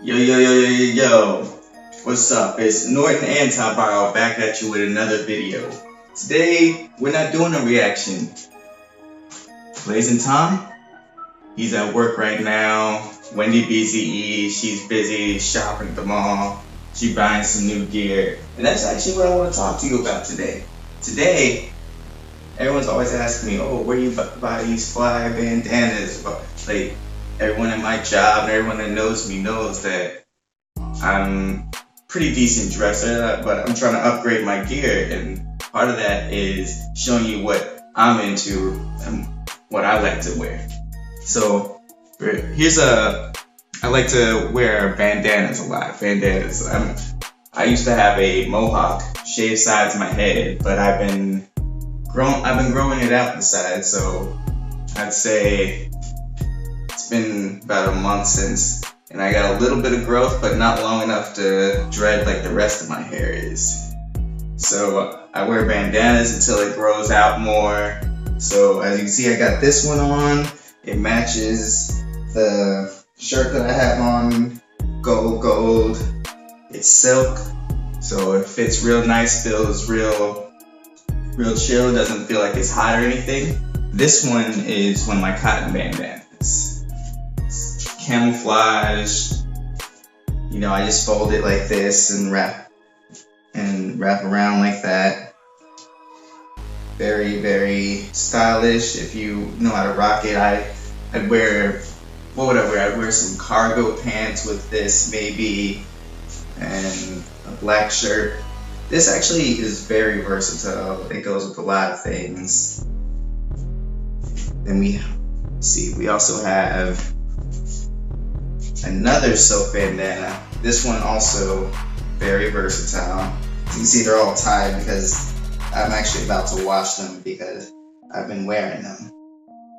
Yo. What's up? It's Norton Antiviral back at you with another video. Today, we're not doing a reaction. Blazing Tom? He's at work right now. Wendy BZE, she's busy shopping at the mall. She's buying some new gear. And that's actually what I want to talk to you about today. Today, everyone's always asking me, oh, where you buy these fly bandanas? Like, everyone at my job and everyone that knows me knows that I'm pretty decent dresser, but I'm trying to upgrade my gear, and part of that is showing you what I'm into and what I like to wear. So I like to wear bandanas a lot. Bandanas. I used to have a mohawk, shaved sides of my head, but I've been growing it out the sides, so I'd say it's been about a month since, and I got a little bit of growth, but not long enough to dread like the rest of my hair is. So I wear bandanas until it grows out more. So as you can see, I got this one on. It matches the shirt that I have on, gold. It's silk, so it fits real nice, feels real chill, doesn't feel like it's hot or anything. This one is one of my cotton bandanas. Camouflage, I just fold it like this and wrap around like that. Very, very stylish. If you know how to rock it, I'd wear, what would I wear? I'd wear some cargo pants with this maybe, and a black shirt. This actually is very versatile. It goes with a lot of things. Then we also have another silk bandana. This one also very versatile. You can see they're all tied because I'm actually about to wash them because I've been wearing them.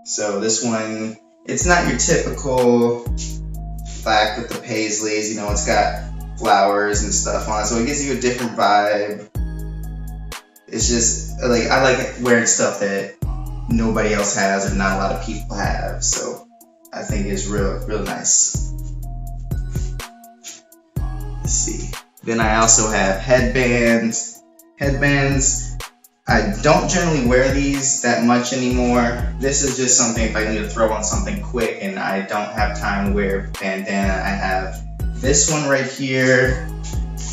So this one, it's not your typical black with the paisleys, it's got flowers and stuff on it, so it gives you a different vibe. It's just like, I like wearing stuff that nobody else has or not a lot of people have, so I think it's real nice. Let's see. Then I also have headbands. I don't generally wear these that much anymore. This is just something if I need to throw on something quick and I don't have time to wear bandana. I have this one right here,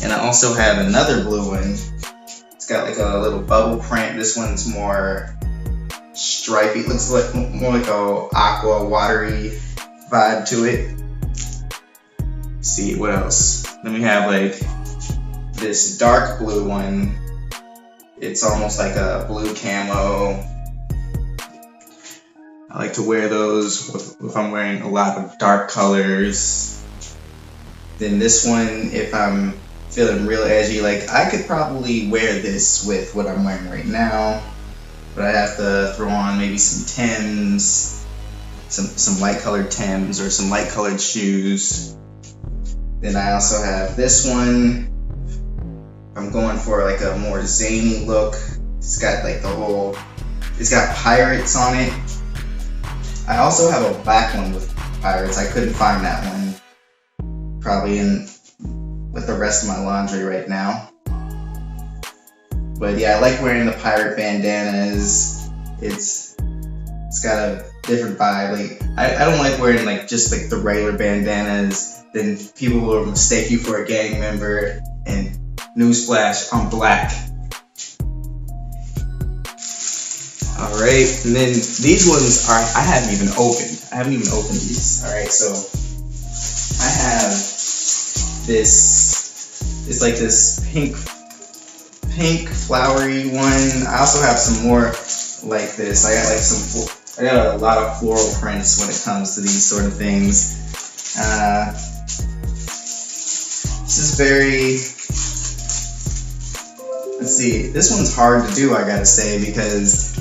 and I also have another blue one. It's got like a little bubble print. This one's more stripey. It looks like more like a aqua watery vibe to it. Let's see what else. Then we have like this dark blue one. It's almost like a blue camo. I like to wear those if I'm wearing a lot of dark colors. Then this one, if I'm feeling real edgy, like I could probably wear this with what I'm wearing right now, but I have to throw on maybe some Timbs, some light colored Timbs or some light colored shoes. Then I also have this one. I'm going for like a more zany look. It's got like it's got pirates on it. I also have a black one with pirates. I couldn't find that one. Probably with the rest of my laundry right now. But yeah, I like wearing the pirate bandanas. It's got a different vibe. Like I don't like wearing like just like the regular bandanas. Then people will mistake you for a gang member, and newsflash, I'm black. Alright, and then these ones I haven't even opened these. Alright, so I have this, it's like this pink flowery one. I also have some more like this. I got a lot of floral prints when it comes to these sort of things. This is very, let's see, this one's hard to do, I gotta say, because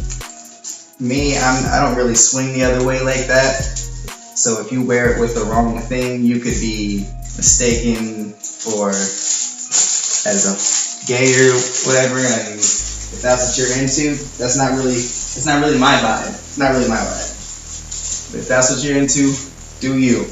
I don't really swing the other way like that. So if you wear it with the wrong thing, you could be mistaken for as a gay or whatever. I mean, if that's what you're into, it's not really my vibe. It's not really my vibe. But if that's what you're into, do you.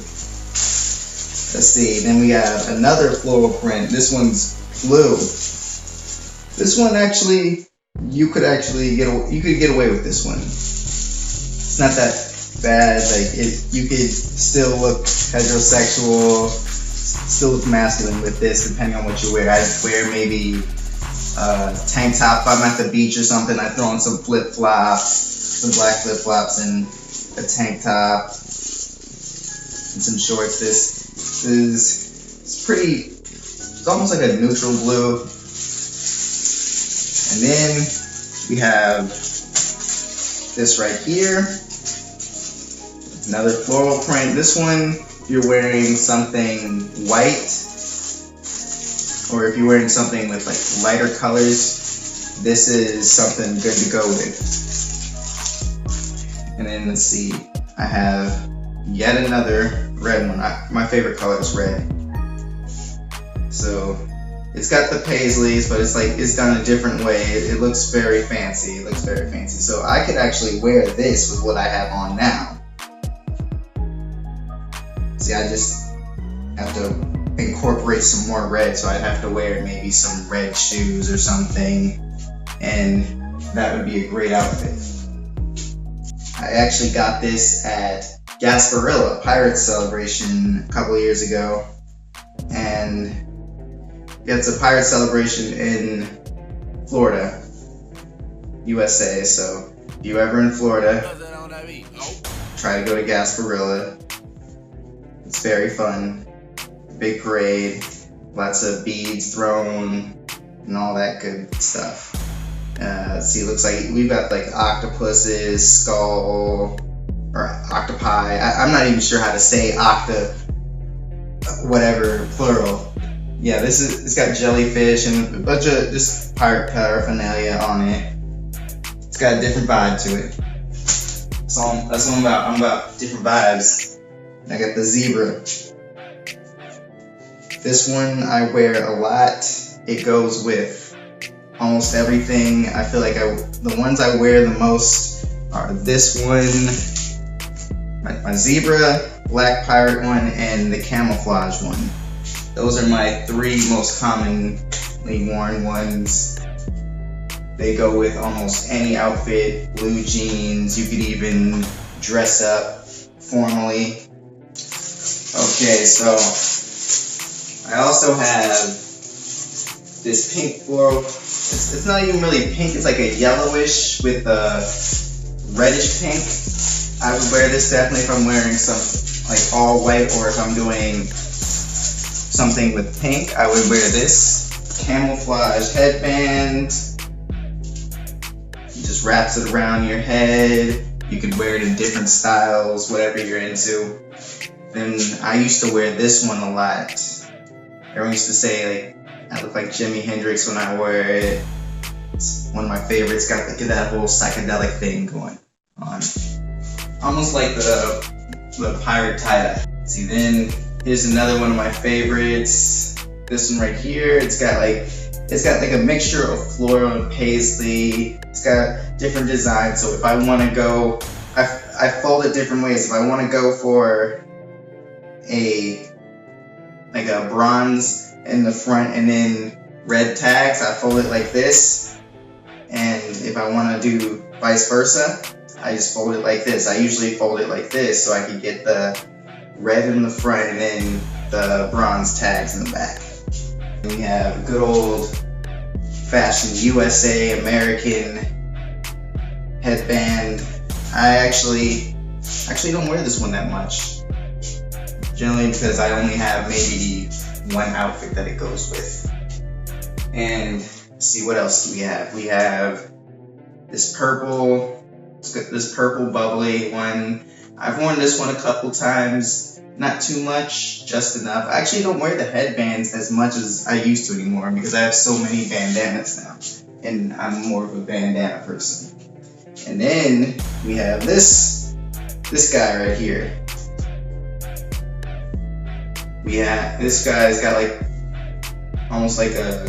Let's see, then we have another floral print. This one's blue. This one actually, you could get away with this one. It's not that bad. Like you could still look heterosexual, still look masculine with this, depending on what you wear. I'd wear maybe tank top if I'm at the beach or something. I throw on some flip flops, some black flip flops, and a tank top and some shorts. This is it's almost like a neutral blue. And then we have this right here, another floral print. This one, if you're wearing something white, or if you're wearing something with like lighter colors, this is something good to go with. And then let's see, I have yet another red one. My favorite color is red. So it's got the paisleys, but it's done a different way. It looks very fancy. So I could actually wear this with what I have on now. See, I just have to incorporate some more red, so I'd have to wear maybe some red shoes or something, and that would be a great outfit. I actually got this at Gasparilla Pirates Celebration a couple of years ago, and it's a pirate celebration in Florida, USA. So if you're ever in Florida, try to go to Gasparilla. It's very fun. Big parade, lots of beads thrown, and all that good stuff. See, it looks like we've got like octopuses, skull, or octopi. I'm not even sure how to say whatever, plural. Yeah, it's got jellyfish and a bunch of just pirate paraphernalia on it. It's got a different vibe to it. That's what I'm about. I'm about different vibes. I got the zebra. This one I wear a lot. It goes with almost everything. I feel like the ones I wear the most are this one, my zebra, black pirate one, and the camouflage one. Those are my three most commonly worn ones. They go with almost any outfit, blue jeans. You could even dress up formally. Okay, so I also have this pink floral. It's not even really pink, it's like a yellowish with a reddish pink. I would wear this definitely if I'm wearing some like all white, or if I'm doing something with pink, I would wear this camouflage headband. It just wraps it around your head. You could wear it in different styles, whatever you're into. Then I used to wear this one a lot. Everyone used to say like I look like Jimi Hendrix when I wear it. It's one of my favorites. Got that whole psychedelic thing going on, almost like the pirate tie-dye. See, then here's another one of my favorites. This one right here. It's got like a mixture of floral and paisley. It's got different designs. So if I want to go, I fold it different ways. If I want to go for a bronze in the front and then red tags, I fold it like this. And if I want to do vice versa, I just fold it like this. I usually fold it like this so I can get the red in the front and then the bronze tags in the back. And we have good old fashioned USA American headband. I actually don't wear this one that much. Generally because I only have maybe one outfit that it goes with. And let's see, what else do we have? We have this purple bubbly one. I've worn this one a couple times, not too much, just enough. I actually don't wear the headbands as much as I used to anymore because I have so many bandanas now, and I'm more of a bandana person. And then we have this guy right here. This guy's got like almost like a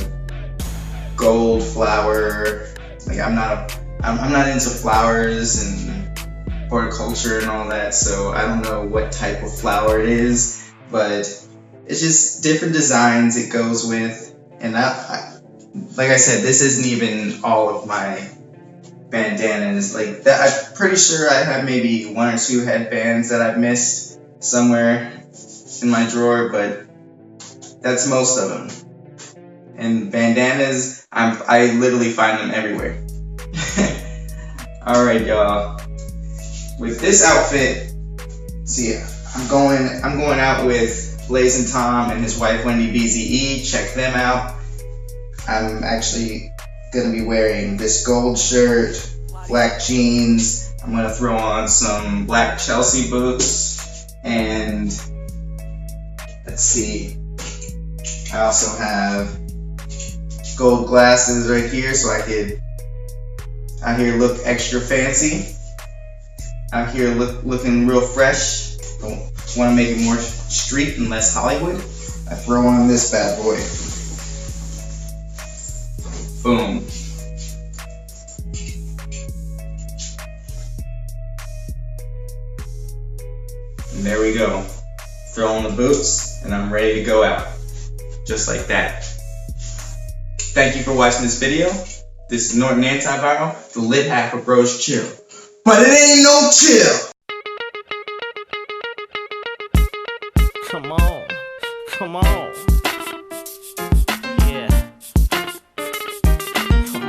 gold flower. Like I'm not into flowers and horticulture and all that, so I don't know what type of flower it is, but It's just different designs it goes with. And like I said, this isn't even all of my bandanas. Like that, I'm pretty sure I have maybe 1 or 2 headbands that I've missed somewhere in my drawer, but that's most of them. And bandanas, I literally find them everywhere. All right, y'all. With this outfit, see, I'm going out with Blazing Tom and his wife Wendy BZE. Check them out. I'm actually gonna be wearing this gold shirt, black jeans. I'm gonna throw on some black Chelsea boots, and let's see. I also have gold glasses right here, so I could out here look extra fancy. Out here looking real fresh. Don't want to make it more street and less Hollywood. I throw on this bad boy. Boom. And there we go. Throw on the boots, and I'm ready to go out. Just like that. Thank you for watching this video. This is Norton Antiviral, the lit half of Bros Chill. But it ain't no chill! Come on, come on.